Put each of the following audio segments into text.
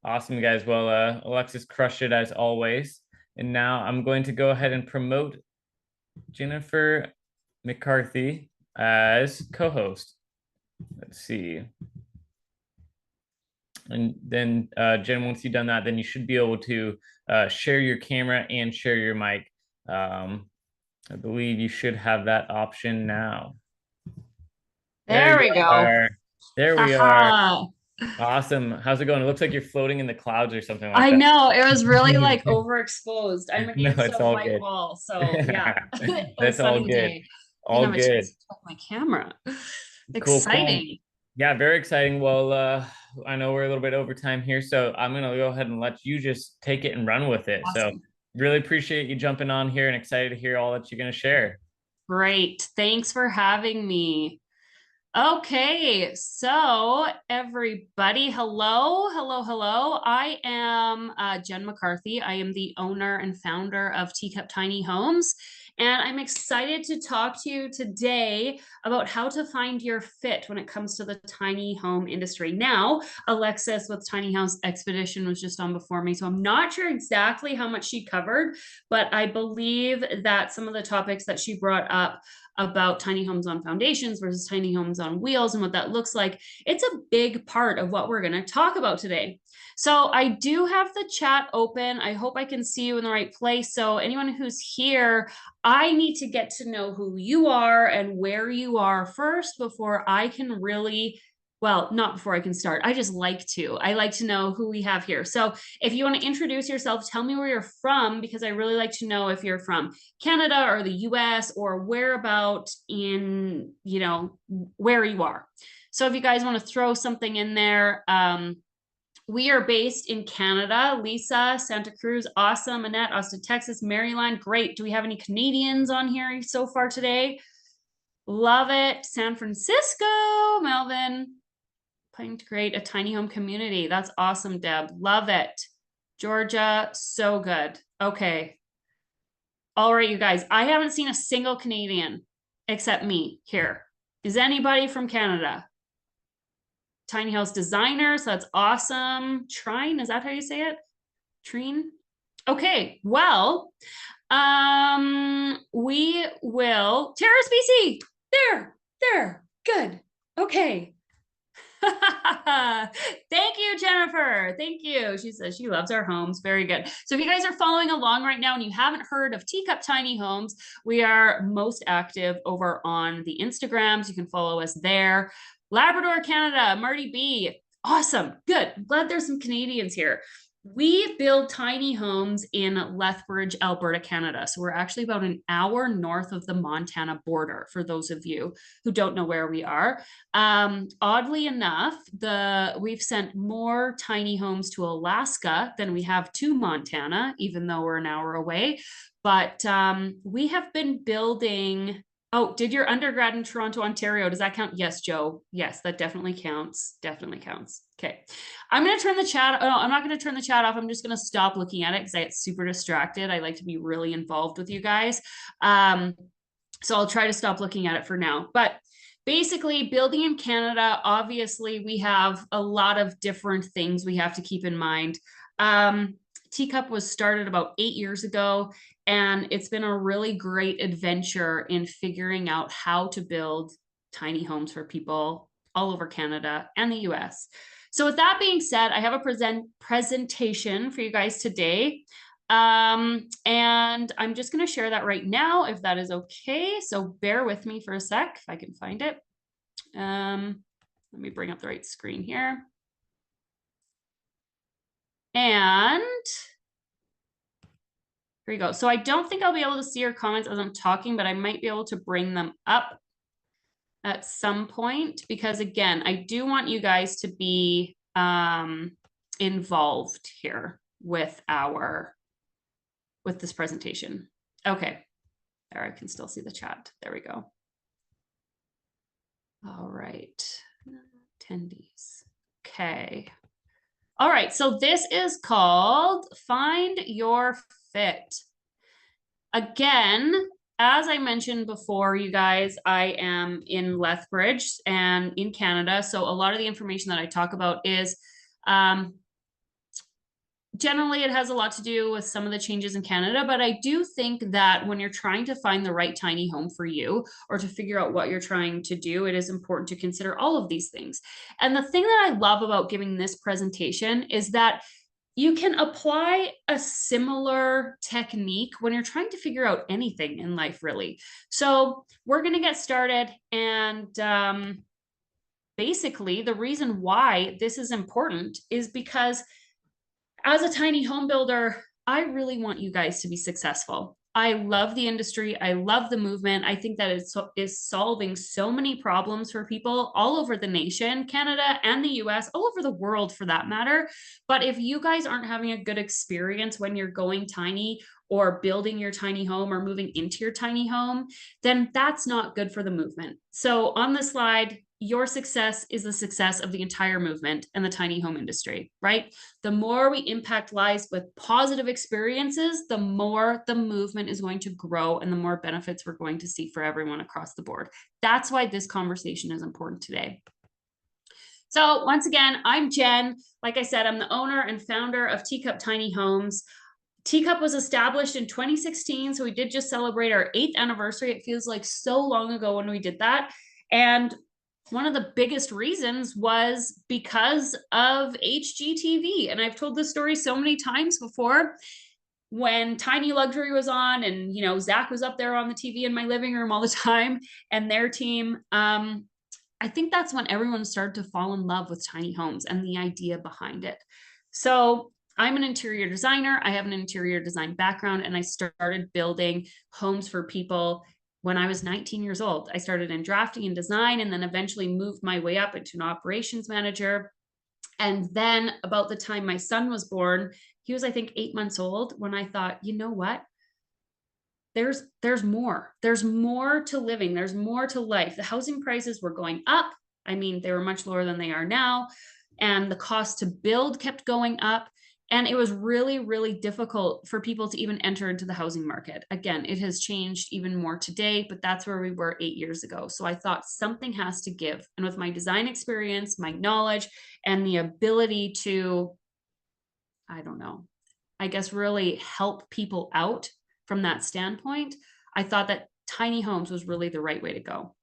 Awesome, guys. Well, Alexis crushed it as always. And now I'm going to go ahead and promote Jennifer McCarthy as co-host. Let's see. And then, Jen, once you've done that, then you should be able to share your camera and share your mic. I believe you should have that option now. There There you we go. are. There we are. Haha. Awesome. How's it going? It looks like you're floating in the clouds or something like I that. know it was really like overexposed. I'm No, against a it's all white good. wall. So yeah, a That's all sunny good. day. Didn't All have a good. chance to check my camera. Cool, cool. Exciting. Yeah, very exciting. Well, I know we're a little bit over time here, so I'm gonna go ahead and let you just take it and run with it. So Awesome. really appreciate you jumping on here and excited to hear all that you're gonna share. Great. Thanks for having me. Okay, so everybody, hello, hello, hello. I am Jen McCarthy. I am the owner and founder of Teacup Tiny Homes, and I'm excited to talk to you today about how to find your fit when it comes to the tiny home industry. Now, Alexis with Tiny House Expedition was just on before me, so I'm not sure exactly how much she covered, but I believe that some of the topics that she brought up about tiny homes on foundations versus tiny homes on wheels and what that looks like. It's a big part of what we're going to talk about today. So I do have the chat open. I hope I can see you in the right place. So anyone who's here, I need to get to know who you are and where you are first before I can really, well, not before I can start. I just like to. I like to know who we have here. So if you want to introduce yourself, tell me where you're from, because I really like to know if you're from Canada or the US or whereabout in, where you are. So if you guys want to throw something in there, we are based in Canada. Lisa, Santa Cruz, awesome. Annette, Austin, Texas, Maryland, great. Do we have any Canadians on here so far today? Love it. San Francisco, Melvin, planning to create a tiny home community. That's awesome, Deb. Love it. Georgia, so good. Okay. All right, you guys, I haven't seen a single Canadian except me here. Is anybody from Canada? Tiny house designers, that's awesome. Trine, is that how you say it? Trine? Okay, well, we will Terrace BC. There, good. Okay. Thank you, Jennifer. Thank you. She says she loves our homes. Very good. So if you guys are following along right now and you haven't heard of Teacup Tiny Homes, we are most active over on the Instagrams. You can follow us there. Labrador, Canada, Marty B. Awesome. Good. Glad there's some Canadians here. We build tiny homes in Lethbridge, Alberta, Canada. So we're actually about an hour north of the Montana border, for those of you who don't know where we are. Oddly enough, we've sent more tiny homes to Alaska than we have to Montana, even though we're an hour away. But we have been building. Oh, did your undergrad in Toronto, Ontario? Does that count? Yes, Joe. Yes, that definitely counts. Definitely counts. Okay. I'm going to turn the chat. Oh, no, I'm not going to turn the chat off. I'm just going to stop looking at it because I get super distracted. I like to be really involved with you guys. So I'll try to stop looking at it for now. But basically, building in Canada, obviously, we have a lot of different things we have to keep in mind. Teacup was started about 8 years ago, and it's been a really great adventure in figuring out how to build tiny homes for people all over Canada and the US. So with that being said, I have a presentation for you guys today. And I'm just going to share that right now, if that is okay. So bear with me for a sec, if I can find it. Let me bring up the right screen here. And here we go. So I don't think I'll be able to see your comments as I'm talking, but I might be able to bring them up at some point, because again, I do want you guys to be involved here with this presentation. Okay, there, I can still see the chat. There we go. All right, attendees. Okay. All right, so this is called Find Your Fit. Again, as I mentioned before, you guys, I am in Lethbridge and in Canada. So a lot of the information that I talk about is generally it has a lot to do with some of the changes in Canada, but I do think that when you're trying to find the right tiny home for you or to figure out what you're trying to do, it is important to consider all of these things. And the thing that I love about giving this presentation is that you can apply a similar technique when you're trying to figure out anything in life, really. So we're going to get started. And basically, the reason why this is important is because as a tiny home builder, I really want you guys to be successful. I love the industry. I love the movement. I think that it is solving so many problems for people all over the nation, Canada and the US, all over the world for that matter. But if you guys aren't having a good experience when you're going tiny or building your tiny home or moving into your tiny home, then that's not good for the movement. So on the slide, your success is the success of the entire movement and the tiny home industry, right? The more we impact lives with positive experiences, the more the movement is going to grow and the more benefits we're going to see for everyone across the board. That's why this conversation is important today. So once again, I'm Jen. Like I said, I'm the owner and founder of Teacup Tiny Homes. Teacup was established in 2016, so we did just celebrate our 8th anniversary. It feels like so long ago when we did that. And one of the biggest reasons was because of HGTV. And I've told this story so many times before. When Tiny Luxury was on, and Zach was up there on the TV in my living room all the time, and their team, I think that's when everyone started to fall in love with tiny homes and the idea behind it. So I'm an interior designer. I have an interior design background, and I started building homes for people when I was 19 years old. I started in drafting and design, and then eventually moved my way up into an operations manager. And then about the time my son was born, he was, I think, 8 months old, when I thought, you know what? There's more. There's more to living. There's more to life. The housing prices were going up. I mean, they were much lower than they are now. And the cost to build kept going up. And it was really, really difficult for people to even enter into the housing market. Again, it has changed even more today, but that's where we were 8 years ago. So I thought something has to give. And with my design experience, my knowledge, and the ability to, I don't know, I guess really help people out from that standpoint, I thought that tiny homes was really the right way to go.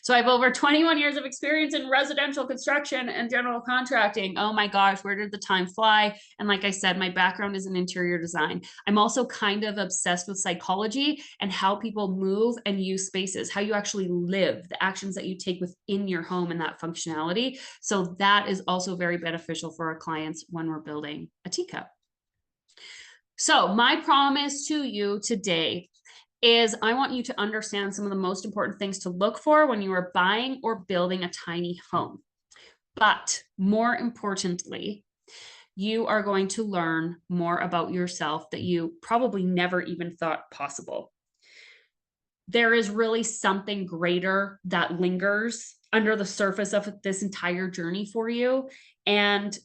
So I have over 21 years of experience in residential construction and general contracting. Oh my gosh, where did the time fly? And like I said, my background is in interior design. I'm also kind of obsessed with psychology and how people move and use spaces, how you actually live, the actions that you take within your home and that functionality. So that is also very beneficial for our clients when we're building a teacup. So my promise to you today is I want you to understand some of the most important things to look for when you are buying or building a tiny home. But more importantly, you are going to learn more about yourself that you probably never even thought possible. There is really something greater that lingers under the surface of this entire journey for you. And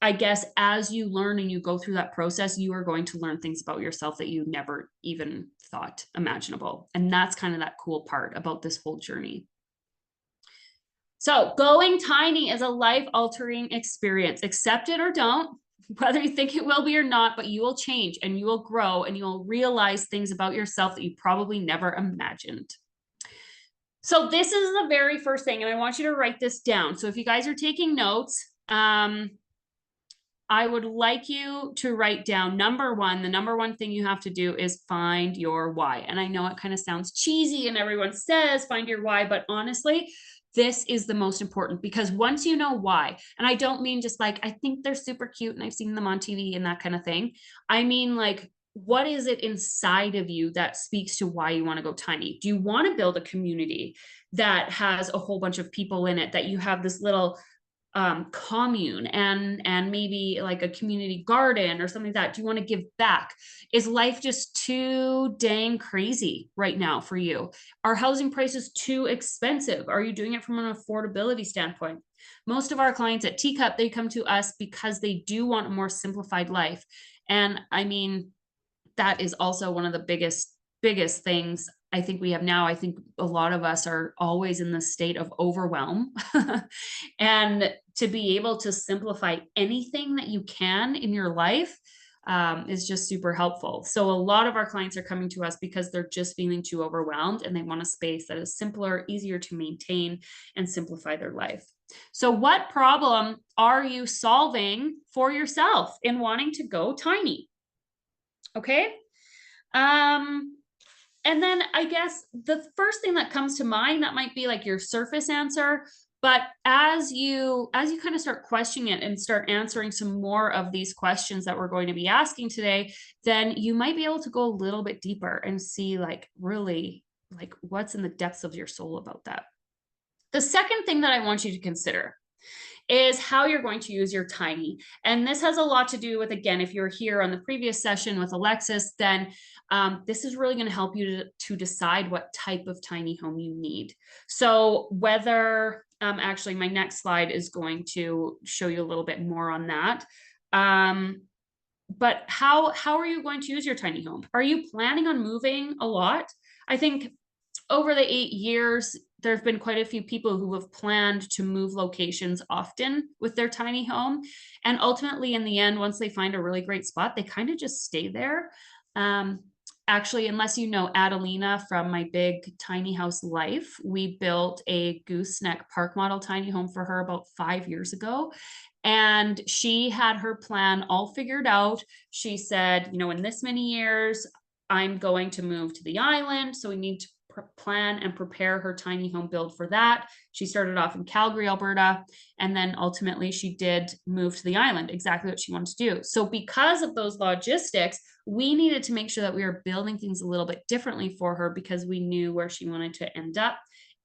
I guess as you learn and you go through that process, you are going to learn things about yourself that you never even thought imaginable. And that's kind of that cool part about this whole journey. So going tiny is a life-altering experience. Accept it or don't, whether you think it will be or not, but you will change and you will grow and you will realize things about yourself that you probably never imagined. So this is the very first thing, and I want you to write this down. So if you guys are taking notes, I would like you to write down number one. The number one thing you have to do is find your why. And I know it kind of sounds cheesy and everyone says find your why, but honestly, this is the most important, because once you know why, and I don't mean just like, I think they're super cute and I've seen them on TV and that kind of thing. I mean, like, what is it inside of you that speaks to why you want to go tiny? Do you want to build a community that has a whole bunch of people in it, that you have this little commune and maybe like a community garden or something like that? Do you want to give back? Is life just too dang crazy right now for you? Are housing prices too expensive? Are you doing it from an affordability standpoint? Most of our clients at Teacup, they come to us because they do want a more simplified life. And I mean, that is also one of the biggest things I think we have now. I think a lot of us are always in the state of overwhelm. And to be able to simplify anything that you can in your life is just super helpful. So a lot of our clients are coming to us because they're just feeling too overwhelmed and they want a space that is simpler, easier to maintain, and simplify their life. So what problem are you solving for yourself in wanting to go tiny? Okay. And then I guess the first thing that comes to mind, that might be like your surface answer, but as you kind of start questioning it and start answering some more of these questions that we're going to be asking today, then you might be able to go a little bit deeper and see like really like what's in the depths of your soul about that. The second thing that I want you to consider is how you're going to use your tiny. And this has a lot to do with, again, if you're here on the previous session with Alexis, then this is really going to help you to decide what type of tiny home you need. So whether, actually my next slide is going to show you a little bit more on that. But how are you going to use your tiny home? Are you planning on moving a lot? I think over the 8 years, there have been quite a few people who have planned to move locations often with their tiny home. And ultimately, in the end, once they find a really great spot, they kind of just stay there. Actually, unless you know Adelina from My Big Tiny House Life, we built a gooseneck park model tiny home for her about 5 years ago. And she had her plan all figured out. She said, you know, in this many years, I'm going to move to the island. So we need to plan and prepare her tiny home build for that. She started off in Calgary, Alberta, and then ultimately she did move to the island, exactly what she wanted to do. So because of those logistics, we needed to make sure that we were building things a little bit differently for her because we knew where she wanted to end up.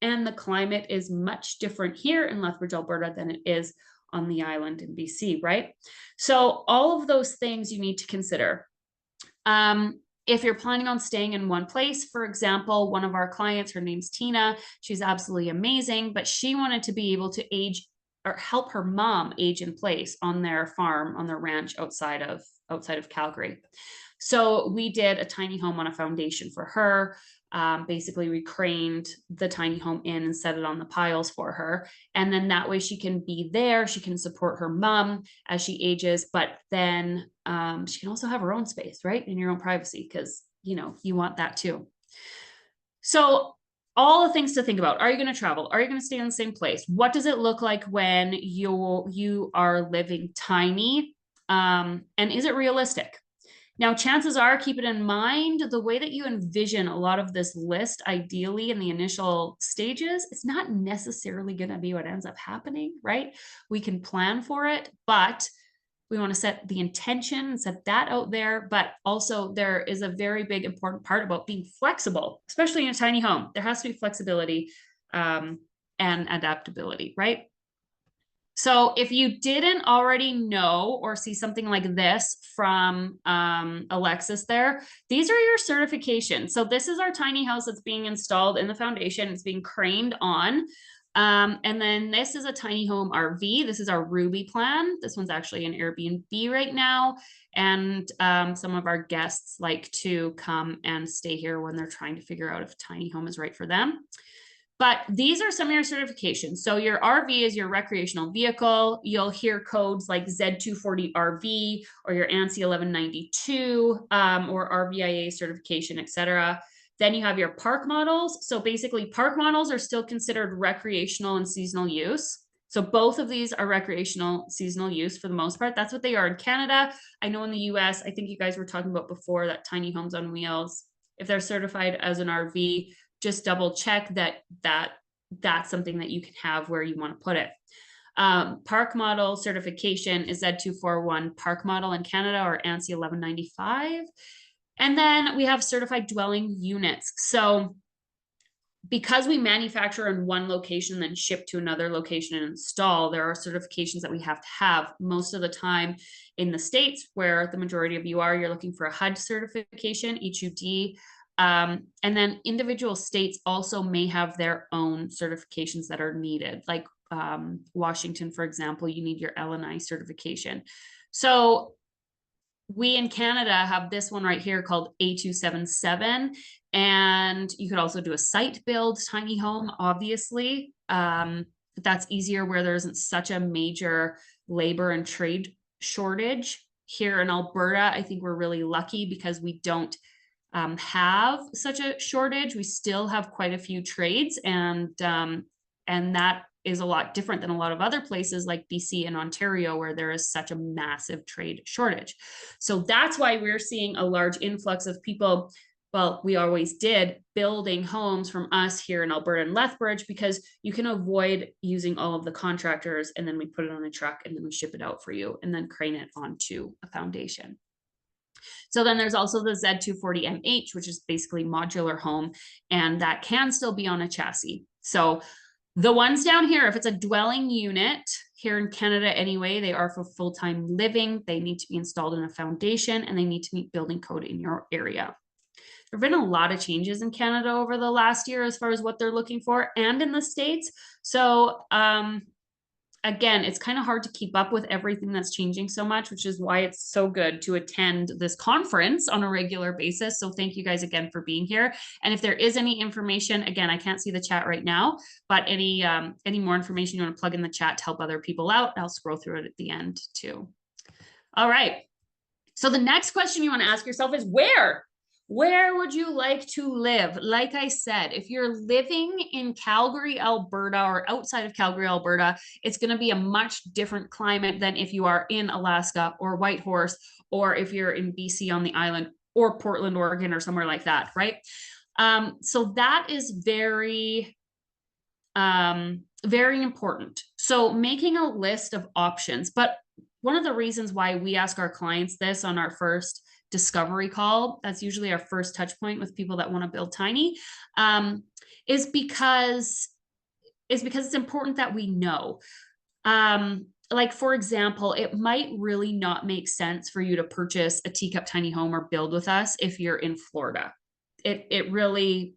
And the climate is much different here in Lethbridge, Alberta than it is on the island in BC, right? So all of those things you need to consider. If you're planning on staying in one place, for example, one of our clients, her name's Tina, she's absolutely amazing, but she wanted to be able to age or help her mom age in place on their farm, on their ranch outside of Calgary. So we did a tiny home on a foundation for her. Basically, we craned the tiny home in and set it on the piles for her. And then that way she can be there. She can support her mom as she ages, but then she can also have her own space, right? In your own privacy, because, you know, you want that too. So all the things to think about. Are you going to travel? Are you going to stay in the same place? What does it look like when you are living tiny? And is it realistic? Now, chances are, keep it in mind, the way that you envision a lot of this list, ideally in the initial stages, it's not necessarily going to be what ends up happening, right? We can plan for it, but we want to set the intention, set that out there. But also, there is a very big important part about being flexible, especially in a tiny home. There has to be flexibility and adaptability, right? So if you didn't already know or see something like this from Alexis there, these are your certifications. So this is our tiny house that's being installed in the foundation. It's being craned on. And then this is a tiny home RV. This is our Ruby plan. This one's actually an Airbnb right now. And some of our guests like to come and stay here when they're trying to figure out if a tiny home is right for them. But these are some of your certifications. So your RV is your recreational vehicle. You'll hear codes like Z240RV or your ANSI 1192 or RVIA certification, etc. Then you have your park models. So basically park models are still considered recreational and seasonal use. So both of these are recreational seasonal use for the most part. That's what they are in Canada. I know in the US, I think you guys were talking about before that tiny homes on wheels, if they're certified as an RV, just double check that's something that you can have where you want to put it. Park model certification is Z241 park model in Canada or ANSI 1195. And then we have certified dwelling units. So because we manufacture in one location, then ship to another location and install, there are certifications that we have to have. Most of the time in the States, where the majority of you are, you're looking for a HUD certification, HUD. And then individual states also may have their own certifications that are needed. Like Washington, for example, you need your LNI certification. So we in Canada have this one right here called A277. And you could also do a site build tiny home, obviously. But that's easier where there isn't such a major labor and trade shortage. Here in Alberta, I think we're really lucky because we don't have such a shortage. We still have quite a few trades, and that is a lot different than a lot of other places like BC and Ontario, where there is such a massive trade shortage. So that's why we're seeing a large influx of people. Well, we always did building homes from us here in Alberta and Lethbridge, because you can avoid using all of the contractors, and then we put it on a truck and then we ship it out for you and then crane it onto a foundation. So then there's also the Z240MH, which is basically modular home, and that can still be on a chassis. So the ones down here, if it's a dwelling unit here in Canada anyway, they are for full-time living. They need to be installed in a foundation, and they need to meet building code in your area. There have been a lot of changes in Canada over the last year as far as what they're looking for, and in the States. So again, it's kind of hard to keep up with everything that's changing so much, which is why it's so good to attend this conference on a regular basis. So thank you guys again for being here. And if there is any information, again, I can't see the chat right now, but any more information you want to plug in the chat to help other people out, I'll scroll through it at the end too. All right. So the next question you want to ask yourself is where? Where would you like to live? Like I said, if you're living in Calgary, Alberta, or outside of Calgary, Alberta, it's going to be a much different climate than if you are in Alaska or Whitehorse, or if you're in BC on the island, or Portland, Oregon, or somewhere like that, right? So that is very important. So making a list of options. But one of the reasons why we ask our clients this on our first discovery call, that's usually our first touch point with people that want to build tiny, is because it's important that we know. Like, for example, it might really not make sense for you to purchase a Teacup Tiny Home or build with us if you're in Florida. It really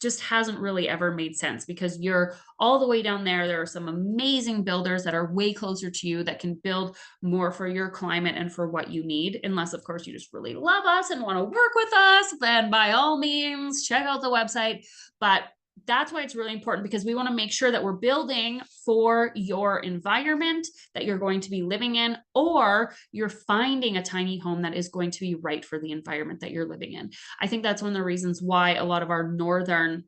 just hasn't really ever made sense, because you're all the way down there. There are some amazing builders that are way closer to you that can build more for your climate and for what you need. Unless, of course, you just really love us and want to work with us, then by all means, check out the website. But that's why it's really important, because we want to make sure that we're building for your environment that you're going to be living in, or you're finding a tiny home that is going to be right for the environment that you're living in. I think that's one of the reasons why a lot of our northern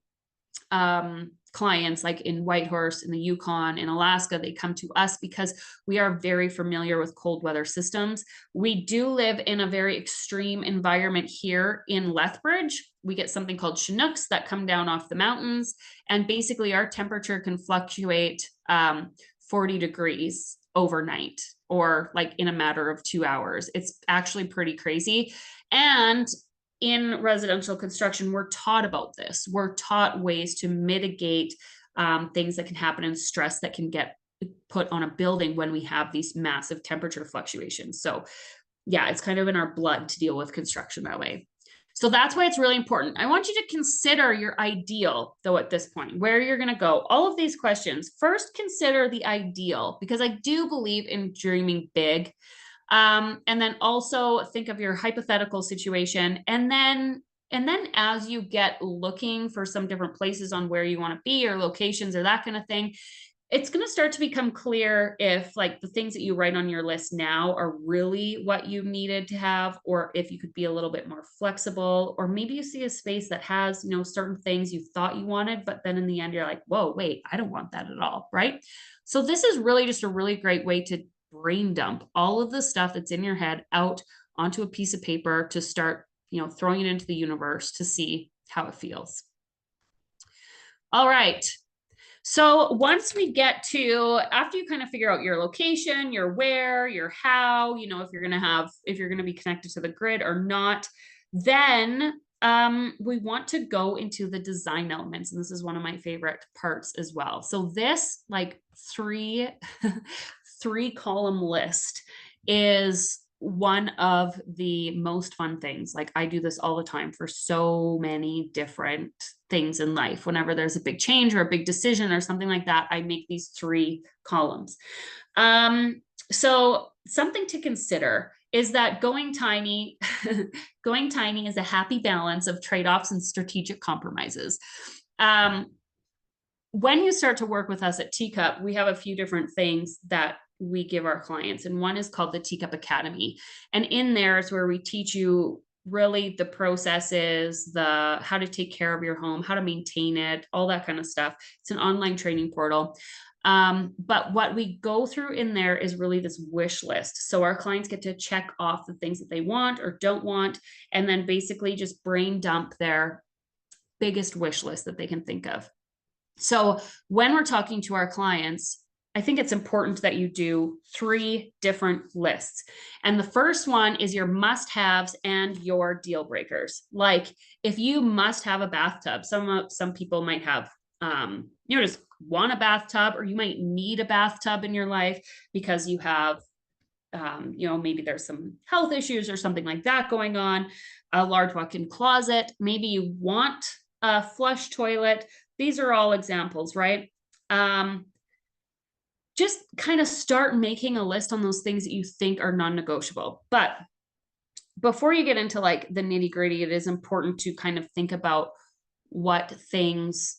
clients, like in Whitehorse, in the Yukon, in Alaska, they come to us because we are very familiar with cold weather systems. We do live in a very extreme environment here in Lethbridge. We get something called Chinooks that come down off the mountains, and basically our temperature can fluctuate 40 degrees overnight, or like in a matter of 2 hours. It's actually pretty crazy. And in residential construction, we're taught about this. We're taught ways to mitigate things that can happen and stress that can get put on a building when we have these massive temperature fluctuations. So yeah, it's kind of in our blood to deal with construction that way. So that's why it's really important. I want you to consider your ideal, though, at this point, where you're going to go. All of these questions, first consider the ideal, because I do believe in dreaming big. And then also think of your hypothetical situation. And then as you get looking for some different places on where you want to be, or locations, or that kind of thing, it's going to start to become clear if, like, the things that you write on your list now are really what you needed to have, or if you could be a little bit more flexible, or maybe you see a space that has, certain things you thought you wanted, but then in the end you're like, whoa, wait, I don't want that at all, right? So this is really just a really great way to brain dump all of the stuff that's in your head out onto a piece of paper, to start, throwing it into the universe to see how it feels. All right. So once we get to, after you kind of figure out your location, your where, your how, if you're going to be connected to the grid or not, then we want to go into the design elements. And this is one of my favorite parts as well. So this, like, three column list is one of the most fun things. Like, I do this all the time for so many different things in life. Whenever there's a big change or a big decision or something like that, I make these 3 columns. So something to consider is that going tiny, going tiny is a happy balance of trade-offs and strategic compromises. Um, when you start to work with us at Teacup, we have a few different things that we give our clients, and one is called the Teacup Academy. And in there is where we teach you really the processes, the how to take care of your home, how to maintain it, all that kind of stuff. It's an online training portal. But what we go through in there is really this wish list. So our clients get to check off the things that they want or don't want, and then basically just brain dump their biggest wish list that they can think of. So when we're talking to our clients, I think it's important that you do 3 different lists. And the first one is your must haves and your deal breakers. Like if you must have a bathtub, some people might have, just want a bathtub, or you might need a bathtub in your life because you have, maybe there's some health issues or something like that going on, a large walk-in closet. Maybe you want a flush toilet. These are all examples, right? Just kind of start making a list on those things that you think are non-negotiable. But before you get into like the nitty-gritty, it is important to kind of think about what things,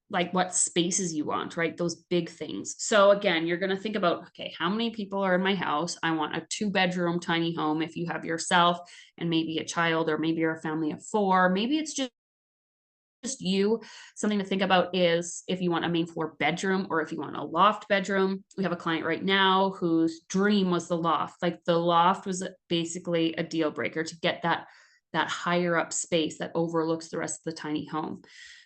like what spaces you want, right? Those big things. So again, you're going to think about, okay, how many people are in my house? I want a 2-bedroom tiny home. If you have yourself and maybe a child, or maybe you're a family of 4, maybe it's just you. Something to think about is if you want a main floor bedroom or if you want a loft bedroom. We have a client right now whose dream was the loft. Like the loft was basically a deal breaker to get that higher up space that overlooks the rest of the tiny home.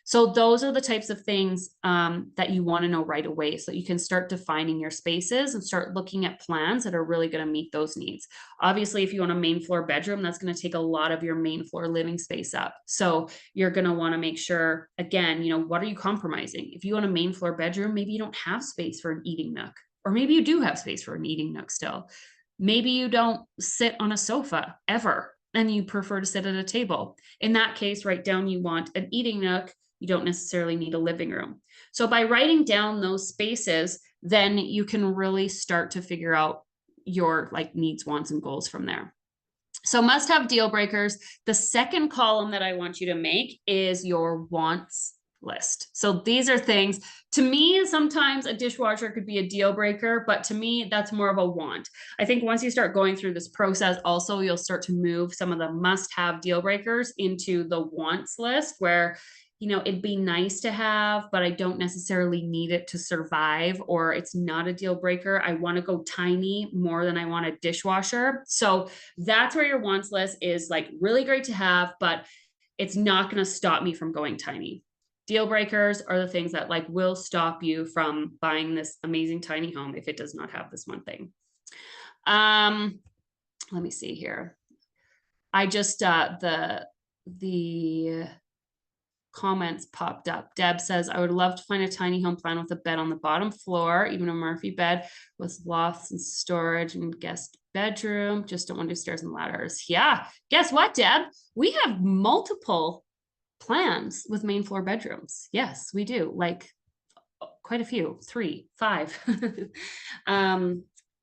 So those are the types of things that you want to know right away, so you can start defining your spaces and start looking at plans that are really going to meet those needs. Obviously, if you want a main floor bedroom, that's going to take a lot of your main floor living space up. So you're going to want to make sure, again, what are you compromising? If you want a main floor bedroom, maybe you don't have space for an eating nook, or maybe you do have space for an eating nook still. Maybe you don't sit on a sofa ever and you prefer to sit at a table. In that case, write down you want an eating nook. You don't necessarily need a living room. So by writing down those spaces, then you can really start to figure out your like needs, wants, and goals from there. So must have deal breakers. The second column that I want you to make is your wants list. So these are things, to me, sometimes a dishwasher could be a deal breaker, but to me, that's more of a want. I think once you start going through this process, also, you'll start to move some of the must have deal breakers into the wants list, where it'd be nice to have, but I don't necessarily need it to survive, or it's not a deal breaker. I want to go tiny more than I want a dishwasher. So that's where your wants list is like really great to have, but it's not going to stop me from going tiny. Deal breakers are the things that like will stop you from buying this amazing tiny home if it does not have this one thing. Let me see here. I just the comments popped up. Deb says, I would love to find a tiny home plan with a bed on the bottom floor, even a Murphy bed with lofts and storage and guest bedroom. Just don't want to do stairs and ladders. Yeah. Guess what, Deb? We have multiple plans with main floor bedrooms. Yes, we do. Like quite a few, 3, 5.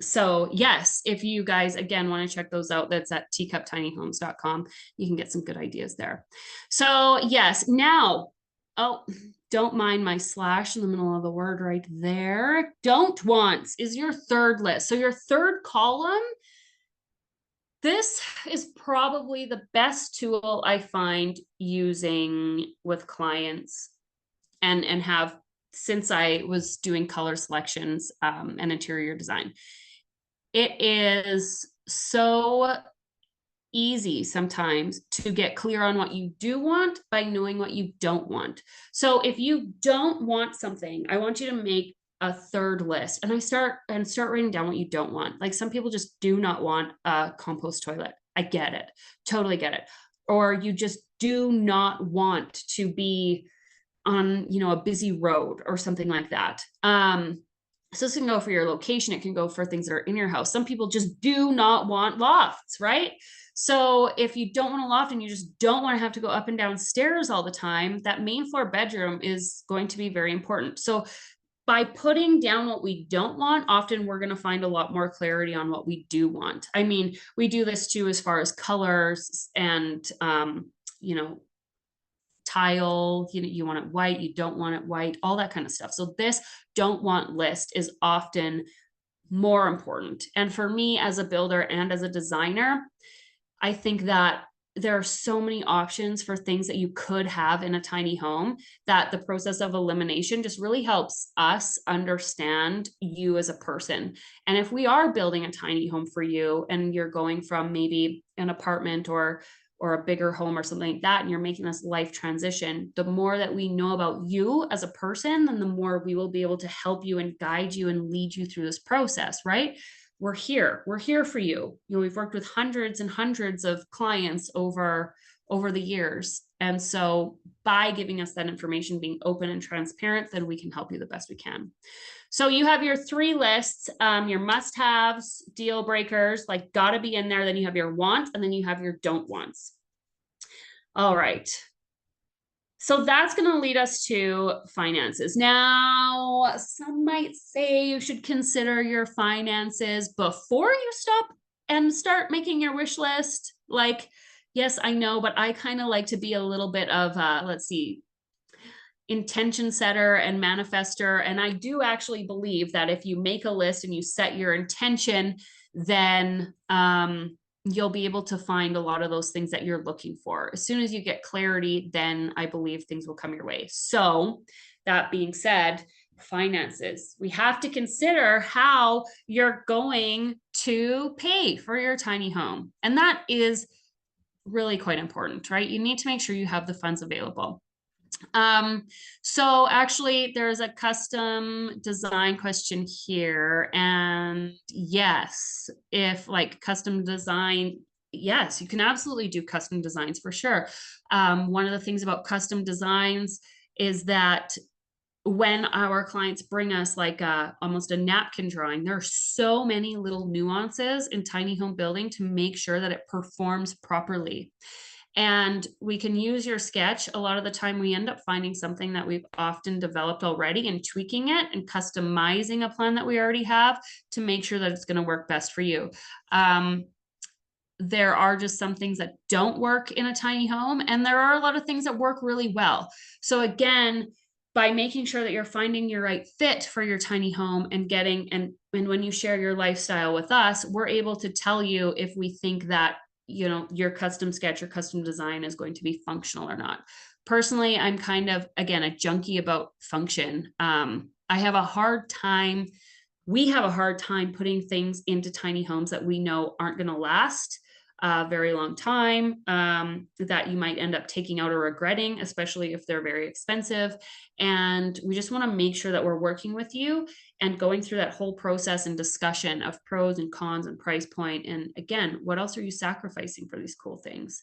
So yes, if you guys again want to check those out, that's at teacuptinyhomes.com. You can get some good ideas there. So yes, now, don't mind my slash in the middle of the word right there. Don't wants is your third list. So your third column, this is probably the best tool I find using with clients and have since I was doing color selections and interior design. It is so easy sometimes to get clear on what you do want by knowing what you don't want. So if you don't want something, I want you to make a third list and start writing down what you don't want. Like some people just do not want a compost toilet. I get it. Totally get it. Or you just do not want to be on, a busy road or something like that. So this can go for your location. It can go for things that are in your house. Some people just do not want lofts, right? So if you don't want a loft and you just don't want to have to go up and down stairs all the time, that main floor bedroom is going to be very important. So by putting down what we don't want, often we're going to find a lot more clarity on what we do want. I mean, we do this too as far as colors and, you know, tile, you want it white, you don't want it white, all that kind of stuff. So this don't want list is often more important. And for me as a builder and as a designer, I think that there are so many options for things that you could have in a tiny home that the process of elimination just really helps us understand you as a person. And if we are building a tiny home for you and you're going from maybe an apartment or a bigger home or something like that, and you're making this life transition, the more that we know about you as a person, then the more we will be able to help you and guide you and lead you through this process, right? We're here. We're here for you. You know, we've worked with hundreds and hundreds of clients over the years. And so by giving us that information, being open and transparent, then we can help you the best we can. So you have your 3 lists, your must-haves, deal breakers, like gotta be in there. Then you have your want, and then you have your don't wants. All right. So that's going to lead us to finances. Now, some might say you should consider your finances before you stop and start making your wish list. Like, yes, I know, but I kind of like to be a little bit of, let's see, intention setter and manifester. And I do actually believe that if you make a list and you set your intention, then you'll be able to find a lot of those things that you're looking for. As soon as you get clarity, then I believe things will come your way. So that being said, finances, we have to consider how you're going to pay for your tiny home. And that is really quite important, right? You need to make sure you have the funds available. So actually there's a custom design question here, and yes, if like custom design, yes, you can absolutely do custom designs for sure. One of the things about custom designs is that when our clients bring us like almost a napkin drawing, there are so many little nuances in tiny home building to make sure that it performs properly. And we can use your sketch. A lot of the time we end up finding something that we've often developed already and tweaking it and customizing a plan that we already have to make sure that it's going to work best for you. There are just some things that don't work in a tiny home, and there are a lot of things that work really well. So again, by making sure that you're finding your right fit for your tiny home and getting, and when you share your lifestyle with us, we're able to tell you if we think that, you know, your custom sketch or custom design is going to be functional or not. Personally, I'm kind of, again, a junkie about function. I have a hard time, we have a hard time putting things into tiny homes that we know aren't going to last a very long time, that you might end up taking out or regretting, especially if they're very expensive. And we just want to make sure that we're working with you and going through that whole process and discussion of pros and cons and price point. And again, what else are you sacrificing for these cool things?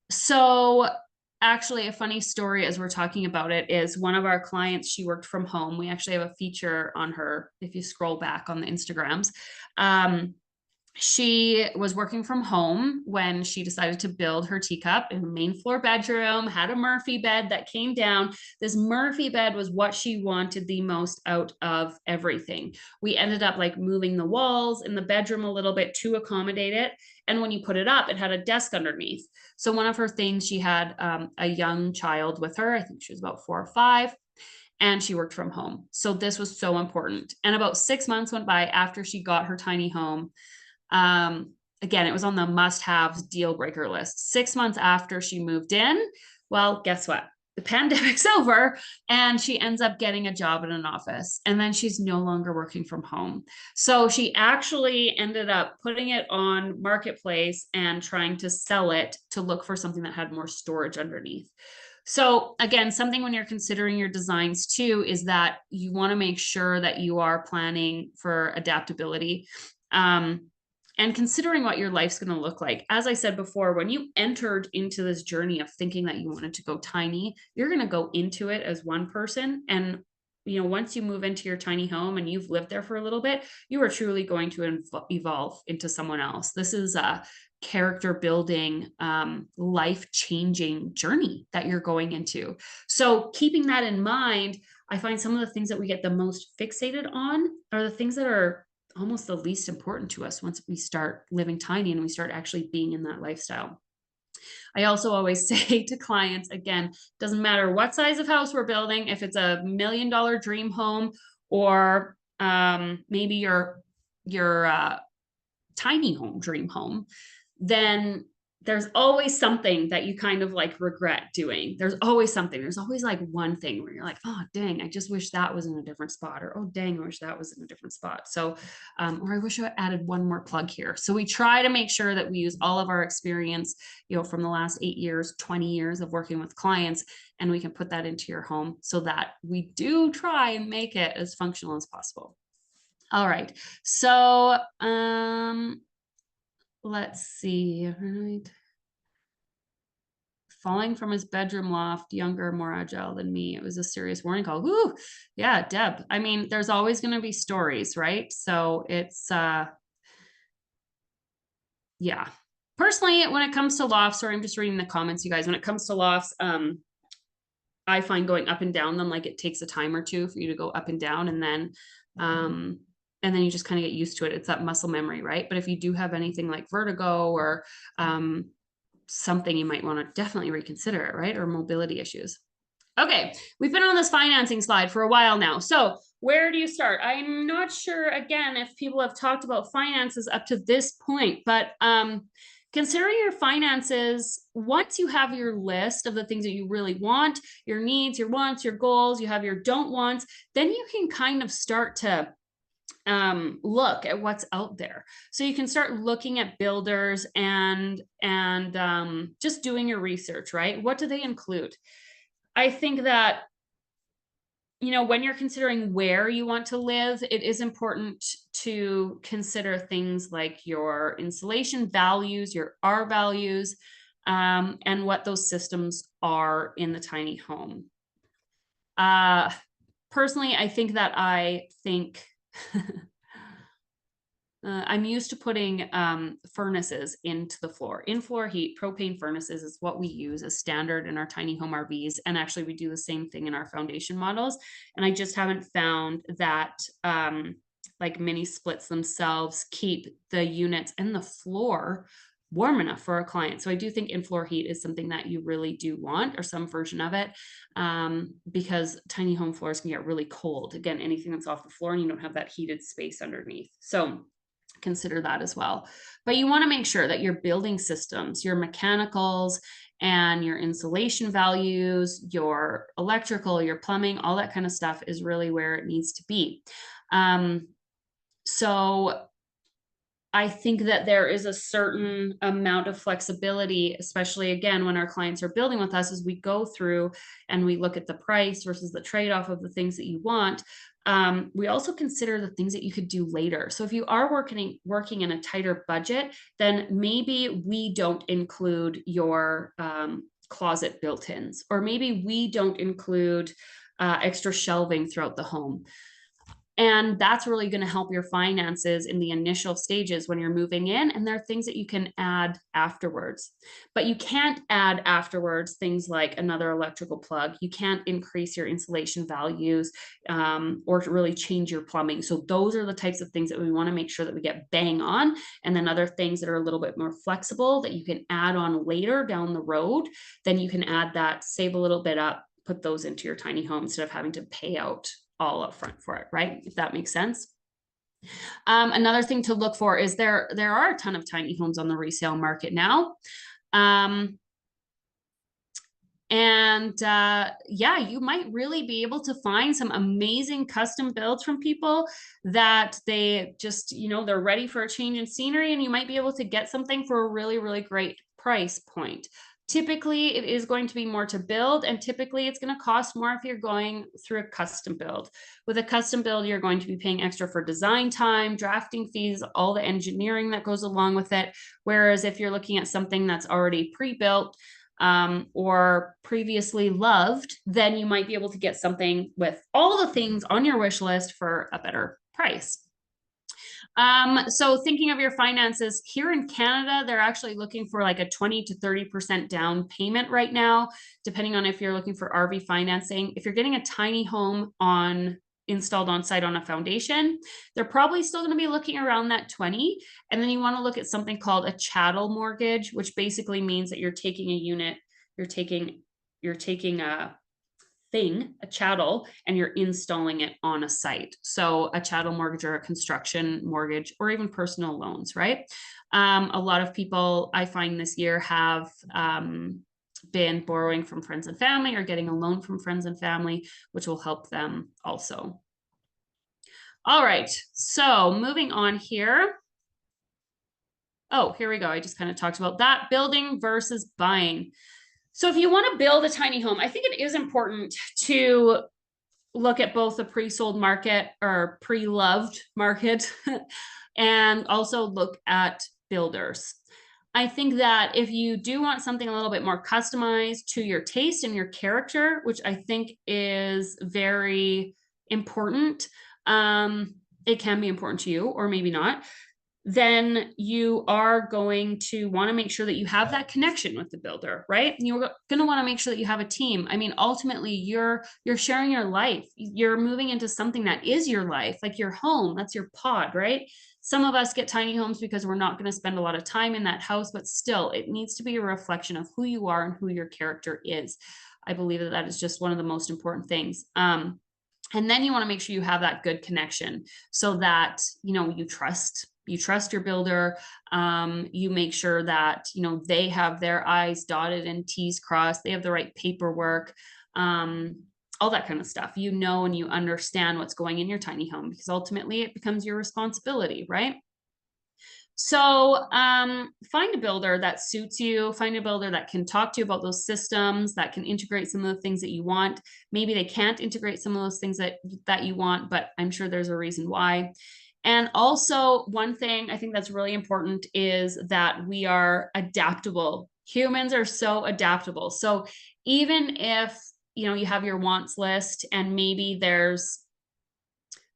So actually a funny story as we're talking about it is one of our clients, she worked from home. We actually have a feature on her if you scroll back on the Instagrams. She was working from home when she decided to build her teacup in the main floor bedroom, had a Murphy bed that came down. This Murphy bed was what she wanted the most out of everything. We ended up like moving the walls in the bedroom a little bit to accommodate it. And when you put it up, it had a desk underneath. So one of her things, she had a young child with her. I think she was about 4 or 5. And she worked from home. So this was so important. And about 6 months went by after she got her tiny home. Again, it was on the must-haves deal breaker list. 6 months after she moved in, well, guess what? The pandemic's over and she ends up getting a job in an office, and then she's no longer working from home. So she actually ended up putting it on Marketplace and trying to sell it to look for something that had more storage underneath. So again, something when you're considering your designs too, is that you want to make sure that you are planning for adaptability. And considering what your life's going to look like. As I said before, when you entered into this journey of thinking that you wanted to go tiny, you're going to go into it as one person. And once you move into your tiny home and you've lived there for a little bit, you are truly going to evolve into someone else. This is a character building, life changing journey that you're going into. So, keeping that in mind, I find some of the things that we get the most fixated on are the things that are almost the least important to us once we start living tiny and we start actually being in that lifestyle. I also always say to clients, again, doesn't matter what size of house we're building, if it's $1 million dream home or maybe your tiny home dream home, then there's always something that you kind of like regret doing. There's always something. There's always like one thing where you're like, oh, dang, I just wish that was in a different spot. Or, oh, dang, I wish that was in a different spot. So, or I wish I added one more plug here. So we try to make sure that we use all of our experience, from the last 8 years, 20 years of working with clients, and we can put that into your home so that we do try and make it as functional as possible. All right. So, let's see. Falling from his bedroom loft, younger, more agile than me. It was a serious warning call. Woo! Yeah, Deb. I mean, there's always going to be stories, right? So it's, yeah. Personally, when it comes to lofts, sorry, I'm just reading the comments, you guys. When it comes to lofts, I find going up and down them, like it takes a time or two for you to go up and down, and then you just kind of get used to it. It's that muscle memory, right? But if you do have anything like vertigo or something, you might want to definitely reconsider it, right? Or mobility issues. Okay, we've been on this financing slide for a while now. So where do you start? I'm not sure, again, if people have talked about finances up to this point, but consider your finances once you have your list of the things that you really want, your needs, your wants, your goals, you have your don't wants, then you can kind of start to look at what's out there. So you can start looking at builders and just doing your research, right? What do they include? I think that when you're considering where you want to live, it is important to consider things like your insulation values, your R values, and what those systems are in the tiny home. Personally, I think I'm used to putting furnaces into the floor. In-floor heat, propane furnaces is what we use as standard in our tiny home RVs. And actually, we do the same thing in our foundation models. And I just haven't found that like mini splits themselves keep the units and the floor warm enough for our clients. So I do think in-floor heat is something that you really do want, or some version of it, because tiny home floors can get really cold. Again, anything that's off the floor and you don't have that heated space underneath. So consider that as well. But you want to make sure that your building systems, your mechanicals, and your insulation values, your electrical, your plumbing, all that kind of stuff is really where it needs to be. So I think that there is a certain amount of flexibility, especially again, when our clients are building with us, as we go through and we look at the price versus the trade-off of the things that you want. We also consider the things that you could do later. So if you are working in a tighter budget, then maybe we don't include your closet built-ins, or maybe we don't include extra shelving throughout the home. And that's really going to help your finances in the initial stages when you're moving in. And there are things that you can add afterwards. But you can't add afterwards things like another electrical plug. You can't increase your insulation values or really change your plumbing. So those are the types of things that we want to make sure that we get bang on. And then other things that are a little bit more flexible that you can add on later down the road, then you can add that, save a little bit up, put those into your tiny home instead of having to pay out all up front for it, right? If that makes sense. Another thing to look for is there are a ton of tiny homes on the resale market now. Yeah, you might really be able to find some amazing custom builds from people that they just, they're ready for a change in scenery, and you might be able to get something for a really, really great price point. Typically, it is going to be more to build, and typically it's going to cost more if you're going through a custom build. With a custom build, you're going to be paying extra for design time, drafting fees, all the engineering that goes along with it. Whereas if you're looking at something that's already pre-built, or previously loved, then you might be able to get something with all the things on your wish list for a better price. So thinking of your finances here in Canada, they're actually looking for like a 20 to 30% down payment right now, depending on if you're looking for RV financing. If you're getting a tiny home installed on site on a foundation, they're probably still going to be looking around that 20. And then you want to look at something called a chattel mortgage, which basically means that you're taking a unit, you're taking a chattel, and you're installing it on a site. So a chattel mortgage or a construction mortgage or even personal loans, right? A lot of people I find this year have been borrowing from friends and family or getting a loan from friends and family, which will help them also. All right, so moving on here. Oh, here we go. I just kind of talked about that, building versus buying. So if you want to build a tiny home, I think it is important to look at both the pre-sold market or pre-loved market and also look at builders. I think that if you do want something a little bit more customized to your taste and your character, which I think is very important, it can be important to you or maybe not, then you are going to want to make sure that you have that connection with the builder, right? You're going to want to make sure that you have a team. I mean, ultimately, you're sharing your life. You're moving into something that is your life, like your home. That's your pod, right? Some of us get tiny homes because we're not going to spend a lot of time in that house, but still, it needs to be a reflection of who you are and who your character is. I believe that that is just one of the most important things. And then you want to make sure you have that good connection so that, you trust your builder. You make sure that, they have their I's dotted and T's crossed. They have the right paperwork, all that kind of stuff. And you understand what's going in your tiny home because ultimately it becomes your responsibility, right? So find a builder that suits you, find a builder that can talk to you about those systems, that can integrate some of the things that you want. Maybe they can't integrate some of those things that you want, but I'm sure there's a reason why. And also, one thing I think that's really important is that we are adaptable. Humans are so adaptable. So even if, you have your wants list and maybe there's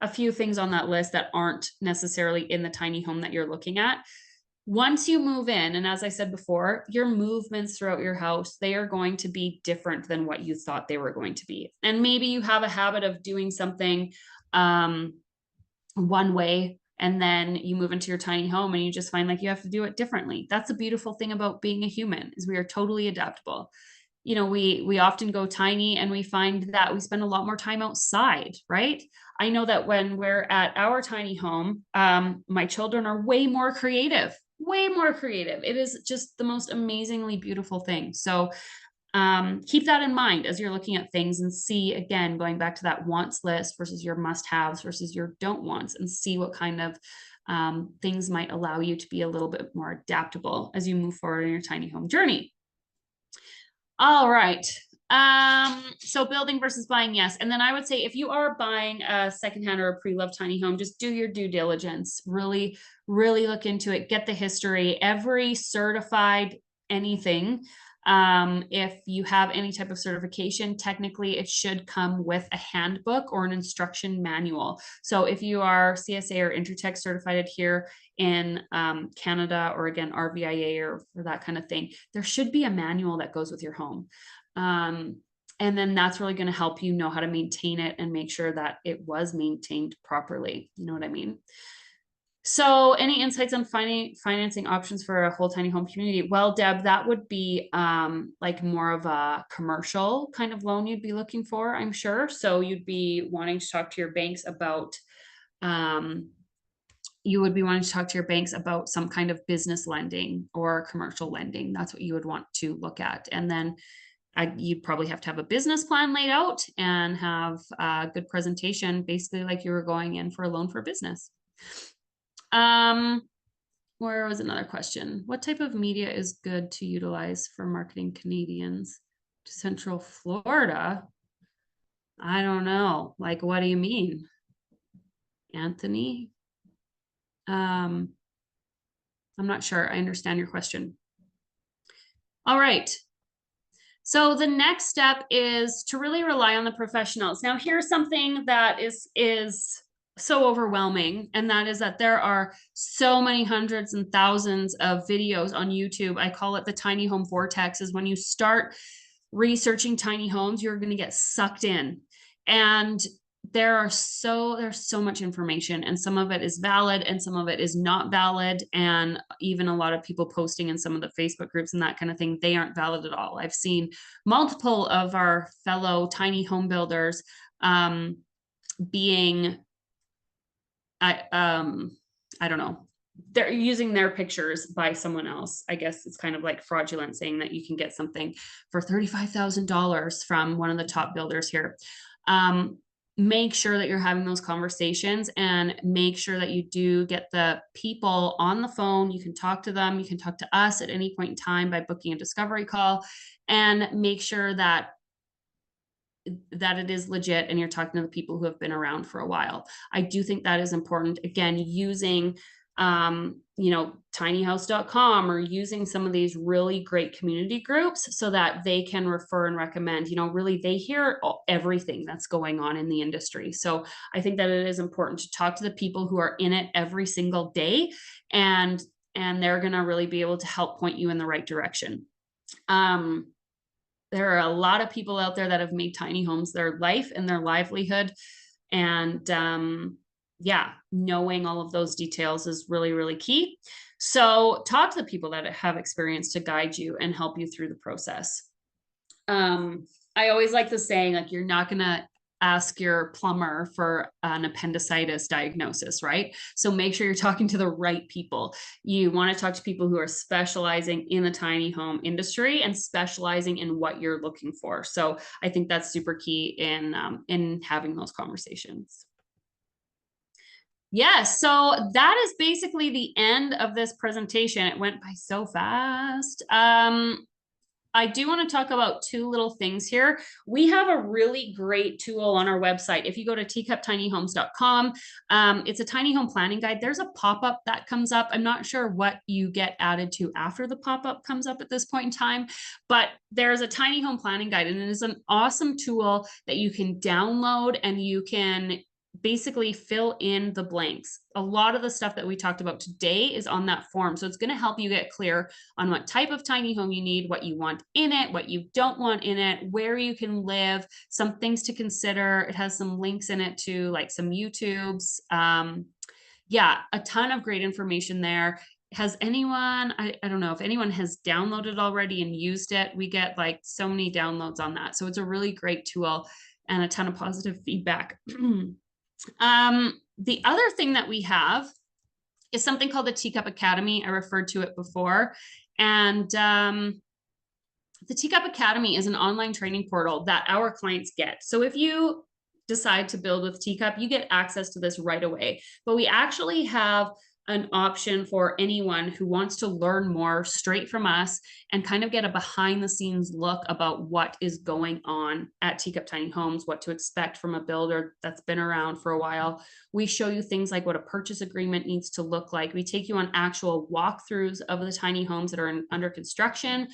a few things on that list that aren't necessarily in the tiny home that you're looking at. Once you move in, and as I said before, your movements throughout your house, they are going to be different than what you thought they were going to be. And maybe you have a habit of doing something one way, and then you move into your tiny home and you just find like you have to do it differently. That's the beautiful thing about being a human is we are totally adaptable. We often go tiny and we find that we spend a lot more time outside, right? I know that when we're at our tiny home, my children are way more creative, way more creative. It is just the most amazingly beautiful thing. So keep that in mind as you're looking at things and see, again, going back to that wants list versus your must-haves versus your don't wants, and see what kind of things might allow you to be a little bit more adaptable as you move forward in your tiny home journey. All right. So building versus buying, yes. And then I would say if you are buying a secondhand or a pre-loved tiny home, just do your due diligence. Really, really look into it. Get the history. Every certified anything. If you have any type of certification, technically it should come with a handbook or an instruction manual. So if you are CSA or Intertech certified here in Canada, or again, RVIA or that kind of thing, there should be a manual that goes with your home. And then that's really going to help you know how to maintain it and make sure that it was maintained properly. You know what I mean? So any insights on financing options for a whole tiny home community? Well, Deb, that would be like more of a commercial kind of loan you'd be looking for, I'm sure. So you'd be wanting to talk to your banks about some kind of business lending or commercial lending. That's what you would want to look at. And then you'd probably have to have a business plan laid out and have a good presentation, basically like you were going in for a loan for business. Where was another question? What type of media is good to utilize for marketing Canadians to Central Florida? I don't know. Like, what do you mean, Anthony? I'm not sure I understand your question. All right. So the next step is to really rely on the professionals. Now, here's something that is so overwhelming, and that is that there are so many hundreds and thousands of videos on YouTube. I call it the tiny home vortex. Is when you start researching tiny homes, you're going to get sucked in. And there's so much information, and some of it is valid and some of it is not valid, and even a lot of people posting in some of the Facebook groups and that kind of thing, they aren't valid at all. I've seen multiple of our fellow tiny home builders being I don't know, they're using their pictures by someone else. I guess it's kind of like fraudulent, saying that you can get something for $35,000 from one of the top builders here. Make sure that you're having those conversations, and make sure that you do get the people on the phone. You can talk to them. You can talk to us at any point in time by booking a discovery call, and make sure that it is legit and you're talking to the people who have been around for a while. I do think that is important. Again, using tinyhouse.com, or using some of these really great community groups so that they can refer and recommend. Really, they hear everything that's going on in the industry. So I think that it is important to talk to the people who are in it every single day, and they're going to really be able to help point you in the right direction. There are a lot of people out there that have made tiny homes their life and their livelihood. And knowing all of those details is really, really key. So talk to the people that have experience to guide you and help you through the process. I always like the saying, like, you're not going to ask your plumber for an appendicitis diagnosis, right? So make sure you're talking to the right people. You want to talk to people who are specializing in the tiny home industry and specializing in what you're looking for. So I think that's super key in having those conversations. Yes, so that is basically the end of this presentation. It went by so fast. I do want to talk about two little things here. We have a really great tool on our website. If you go to teacuptinyhomes.com, it's a tiny home planning guide. There's a pop-up that comes up. I'm not sure what you get added to after the pop-up comes up at this point in time, but there's a tiny home planning guide, and it is an awesome tool that you can download, and you can basically fill in the blanks. A lot of the stuff that we talked about today is on that form. So it's going to help you get clear on what type of tiny home you need, what you want in it, what you don't want in it, where you can live, some things to consider. It has some links in it to like some YouTubes. A ton of great information there. Has anyone, I don't know if anyone has downloaded already and used it. We get like so many downloads on that. So it's a really great tool and a ton of positive feedback. The other thing that we have is something called the Teacup Academy. I referred to it before. And the Teacup Academy is an online training portal that our clients get. So if you decide to build with Teacup, you get access to this right away. But we actually have an option for anyone who wants to learn more straight from us and kind of get a behind the scenes look about what is going on at Teacup Tiny Homes, what to expect from a builder that's been around for a while. We show you things like what a purchase agreement needs to look like. We take you on actual walkthroughs of the tiny homes that are under construction.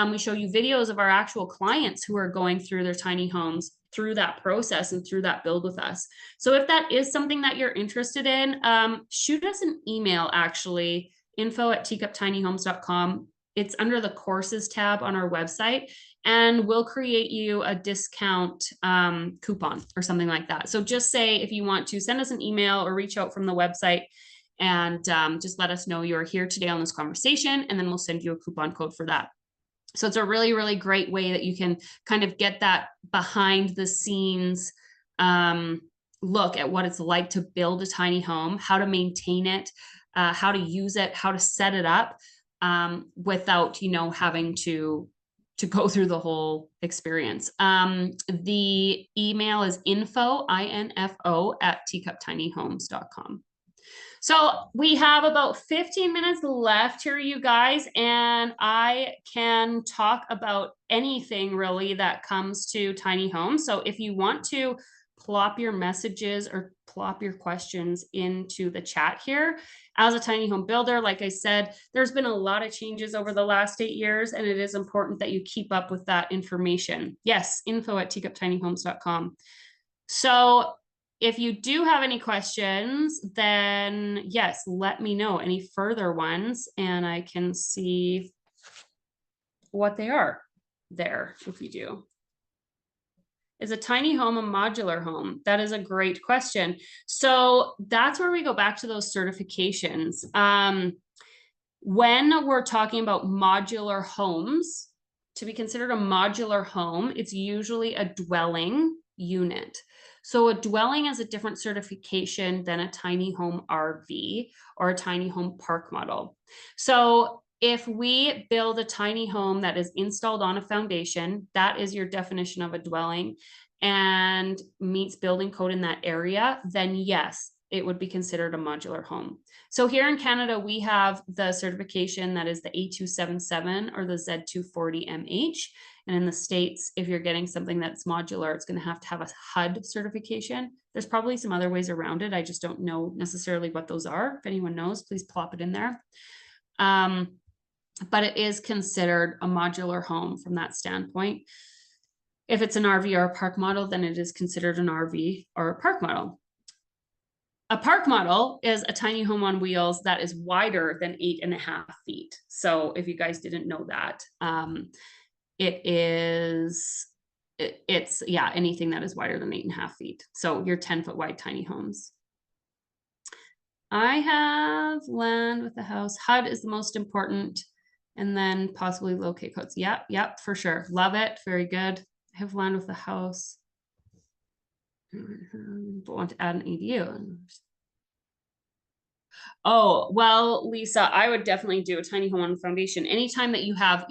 We show you videos of our actual clients who are going through their tiny homes through that process and through that build with us. So if that is something that you're interested in, shoot us an email, actually, info@teacuptinyhomes.com. It's under the courses tab on our website, and we'll create you a discount coupon or something like that. So just say if you want to send us an email or reach out from the website, and just let us know you're here today on this conversation, and then we'll send you a coupon code for that. So it's a really, really great way that you can kind of get that behind the scenes look at what it's like to build a tiny home, how to maintain it, how to use it, how to set it up without, having to go through the whole experience. The email is info, I-N-F-O, @teacuptinyhomes.com. So we have about 15 minutes left here, you guys, and I can talk about anything really that comes to tiny homes. So if you want to plop your messages or plop your questions into the chat here. As a tiny home builder, like I said, there's been a lot of changes over the last 8 years, and it is important that you keep up with that information. Yes, info@teacuptinyhomes.com. So if you do have any questions, then yes, let me know any further ones, and I can see what they are there if you do. Is a tiny home a modular home? That is a great question. So that's where we go back to those certifications. When we're talking about modular homes, to be considered a modular home, it's usually a dwelling unit. So a dwelling is a different certification than a tiny home RV or a tiny home park model. So if we build a tiny home that is installed on a foundation, that is your definition of a dwelling and meets building code in that area, then yes, it would be considered a modular home. So here in Canada, we have the certification that is the A277 or the Z240MH. And in the States, if you're getting something that's modular, it's going to have a HUD certification. There's probably some other ways around it. I just don't know necessarily what those are. If anyone knows, please plop it in there. But it is considered a modular home from that standpoint. If it's an RV or a park model, then it is considered an RV or a park model. A park model is a tiny home on wheels that is wider than 8.5 feet. So if you guys didn't know that, it's anything that is wider than 8.5 feet. So your 10-foot wide tiny homes. I have land with the house. HUD is the most important, and then possibly locate codes. Yep, for sure. Love it. Very good. I have land with the house. But want to add an ADU. Oh, well, Lisa, I would definitely do a tiny home on foundation. Anytime that you have,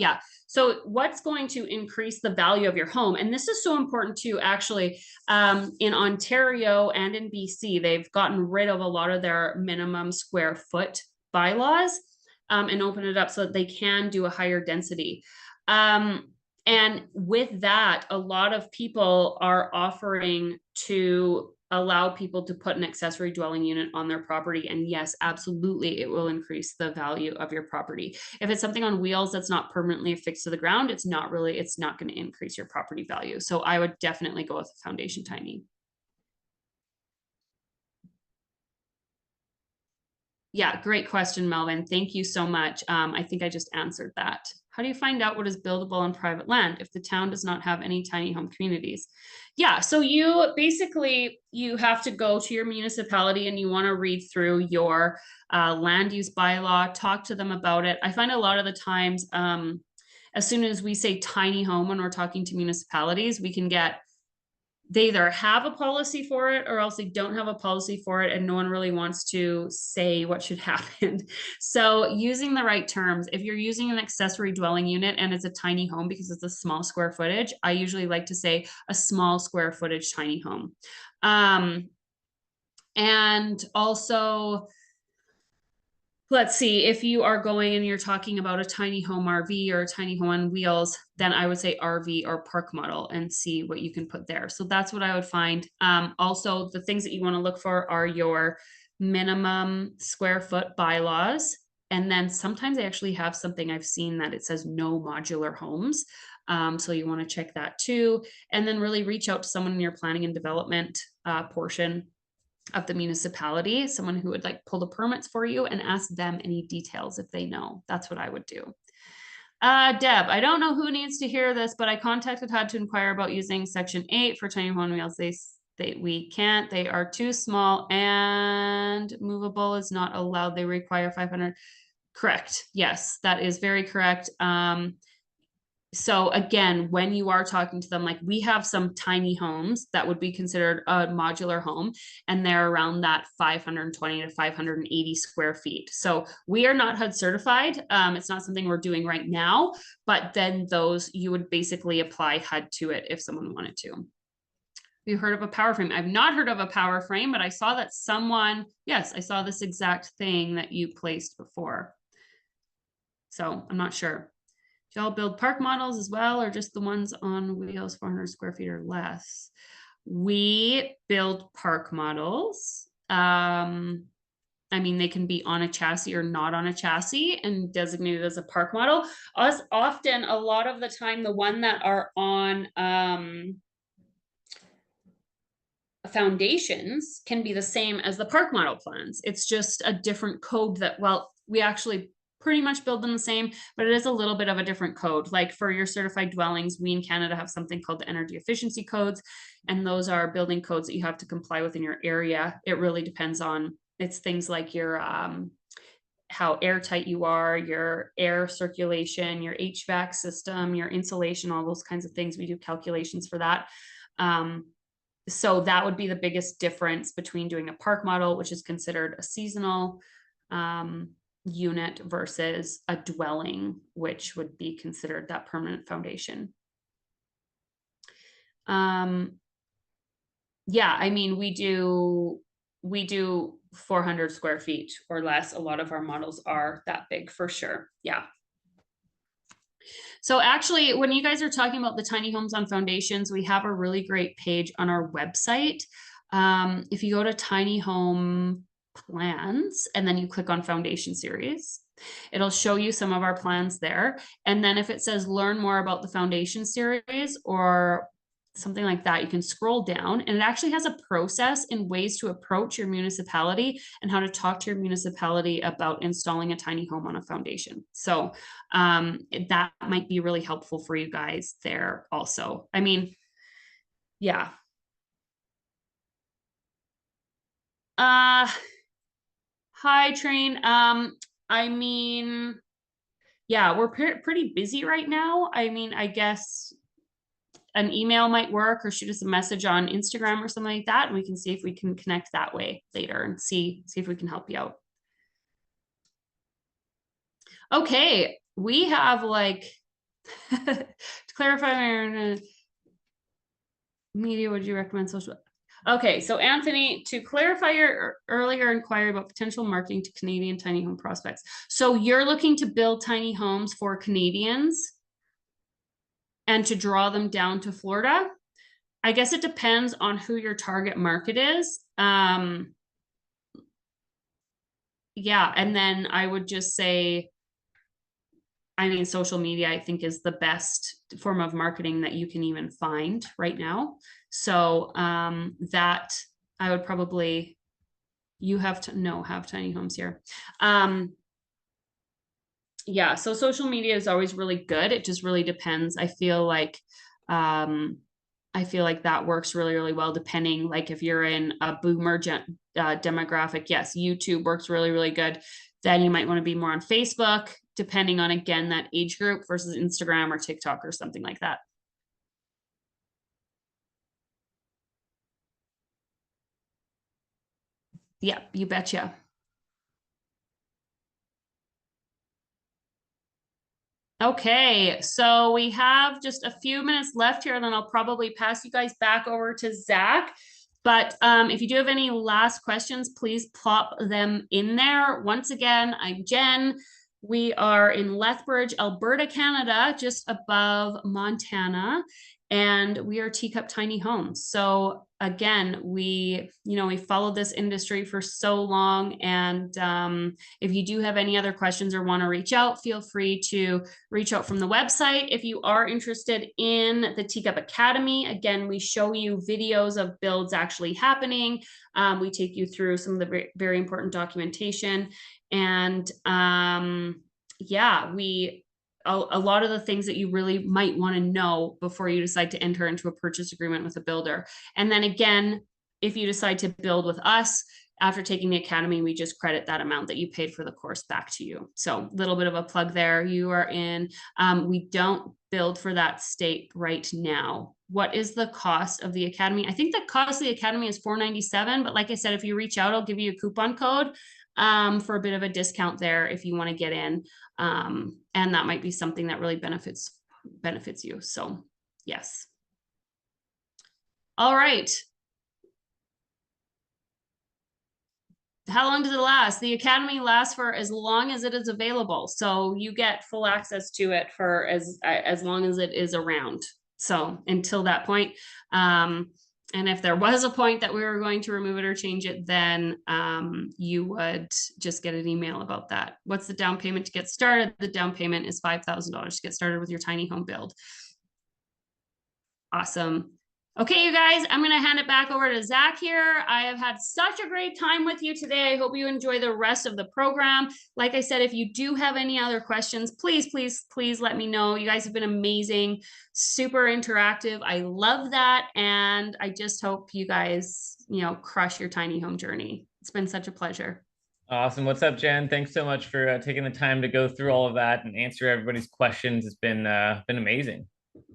So what's going to increase the value of your home? And this is so important too, actually, in Ontario and in BC, they've gotten rid of a lot of their minimum square foot bylaws and open it up so that they can do a higher density. And with that, a lot of people are offering to allow people to put an accessory dwelling unit on their property. And yes, absolutely, it will increase the value of your property. If it's something on wheels that's not permanently affixed to the ground, it's not going to increase your property value. So I would definitely go with foundation tiny. Yeah, great question, Melvin. Thank you so much. I think I just answered that. How do you find out what is buildable on private land if the town does not have any tiny home communities? Yeah, so you have to go to your municipality and you want to read through your land use bylaw, talk to them about it. I find a lot of the times, as soon as we say tiny home when we're talking to municipalities, they either have a policy for it or else they don't have a policy for it and no one really wants to say what should happen. So using the right terms, if you're using an accessory dwelling unit and it's a tiny home because it's a small square footage, I usually like to say a small square footage tiny home. And also, let's see, if you are going and you're talking about a tiny home RV or a tiny home on wheels, then I would say RV or park model and see what you can put there. So that's what I would find. Also, the things that you want to look for are your minimum square foot bylaws. And then sometimes they actually have something I've seen that it says no modular homes. So you want to check that too. And then really reach out to someone in your planning and development portion of the municipality, someone who would like pull the permits for you and ask them any details if they know. That's what I would do. Deb, I don't know who needs to hear this, but I contacted HUD to inquire about using Section 8 for tiny home wheels. We can't. They are too small and movable is not allowed. They require 500. Correct. Yes, that is very correct. So again, when you are talking to them, like we have some tiny homes that would be considered a modular home, and they're around that 520 to 580 square feet. So we are not HUD certified. It's not something we're doing right now, but then those, you would basically apply HUD to it if someone wanted to. You heard of a power frame? I've not heard of a power frame, but I saw that yes, I saw this exact thing that you placed before. So I'm not sure. Do y'all build park models as well, or just the ones on wheels 400 square feet or less? We build park models. I mean, they can be on a chassis or not on a chassis and designated as a park model. Us often, a lot of the time, the one that are on foundations can be the same as the park model plans. It's just a different code that, well, we actually pretty much build them the same, but it is a little bit of a different code. Like for your certified dwellings, we in Canada have something called the energy efficiency codes, and those are building codes that you have to comply with in your area. It really depends on, it's things like your how airtight you are, your air circulation, your HVAC system, your insulation, all those kinds of things. We do calculations for that. So that would be the biggest difference between doing a park model, which is considered a seasonal unit, versus a dwelling, which would be considered that permanent foundation. Yeah, I mean, we do 400 square feet or less. A lot of our models are that big for sure. Yeah. So actually, when you guys are talking about the tiny homes on foundations, we have a really great page on our website. If you go to tiny home plans and then you click on foundation series, it'll show you some of our plans there. And then if it says learn more about the foundation series or something like that, you can scroll down, and it actually has a process and ways to approach your municipality and how to talk to your municipality about installing a tiny home on a foundation. So that might be really helpful for you guys there also. I mean, yeah. Hi, Train. I mean, yeah, we're pretty busy right now. I mean, I guess an email might work, or shoot us a message on Instagram or something like that, and we can see if we can connect that way later and see if we can help you out. Okay, we have like to clarify media, would you recommend social? Okay, so Anthony, to clarify your earlier inquiry about potential marketing to Canadian tiny home prospects. So you're looking to build tiny homes for Canadians and to draw them down to Florida? I guess it depends on who your target market is. Yeah, and then I would just say, I mean, social media, I think, is the best form of marketing that you can even find right now. So that I would probably, you have to have tiny homes here. Yeah, so social media is always really good. It just really depends. I feel like that works really, really well, depending, like if you're in a boomer demographic, yes, YouTube works really, really good. Then you might want to be more on Facebook, depending on, again, that age group, versus Instagram or TikTok or something like that. Yeah, you betcha. Okay, so we have just a few minutes left here, and then I'll probably pass you guys back over to Zach. But if you do have any last questions, please plop them in there. Once again, I'm Jen. We are in Lethbridge, Alberta, Canada, just above Montana, and we are Teacup Tiny Homes. So again, we followed this industry for so long, and if you do have any other questions or want to reach out, feel free to reach out from the website. If you are interested in the Teacup Academy, again, we show you videos of builds actually happening. We take you through some of the very, very important documentation, and yeah, a lot of the things that you really might want to know before you decide to enter into a purchase agreement with a builder. And then again, if you decide to build with us, after taking the academy, we just credit that amount that you paid for the course back to you. So a little bit of a plug there. You are in. We don't build for that state right now. What is the cost of the academy? I think the cost of the academy is $497, but like I said, if you reach out, I'll give you a coupon code for a bit of a discount there if you want to get in. And that might be something that really benefits you. So yes. All right. How long does it last? The academy lasts for as long as it is available. So you get full access to it for as long as it is around. So until that point, And if there was a point that we were going to remove it or change it, then you would just get an email about that. What's the down payment to get started? The down payment is $5,000 to get started with your tiny home build. Awesome. Okay, you guys, I'm going to hand it back over to Zach here. I have had such a great time with you today. I hope you enjoy the rest of the program. Like I said, if you do have any other questions, please, please, please let me know. You guys have been amazing, super interactive. I love that. And I just hope you guys, crush your tiny home journey. It's been such a pleasure. Awesome. What's up, Jen? Thanks so much for taking the time to go through all of that and answer everybody's questions. It's been amazing.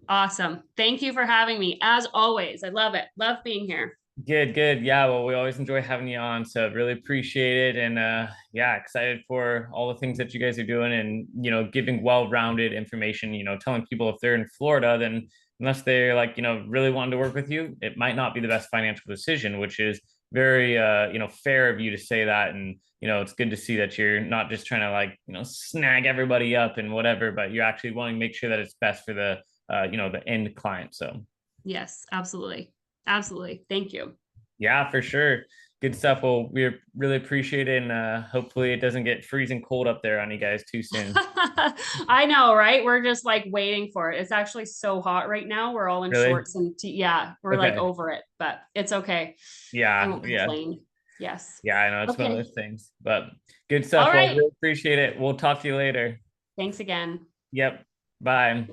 Awesome. Thank you for having me. As always, I love it. Love being here. Good, good. Yeah, well, we always enjoy having you on, so really appreciate it. And yeah, excited for all the things that you guys are doing and giving well-rounded information, telling people if they're in Florida, then unless they're like, really wanting to work with you, it might not be the best financial decision, which is very fair of you to say that. And it's good to see that you're not just trying to like, snag everybody up and whatever, but you're actually wanting to make sure that it's best for the the end client. So Yes, absolutely. Absolutely. Thank you. yeah, for sure. Good stuff. Well, we really appreciate it, and hopefully it doesn't get freezing cold up there on you guys too soon. I know, right? We're just like waiting for it. It's actually so hot right now. We're all in Really? shorts and yeah, we're like Okay. over it, but it's okay. I Yeah, won't yeah, complain. Yes. yeah. I know it's one of Okay. those things, but good All stuff. Well, right. really appreciate it. We'll talk to you later. Thanks again. Yep. Bye.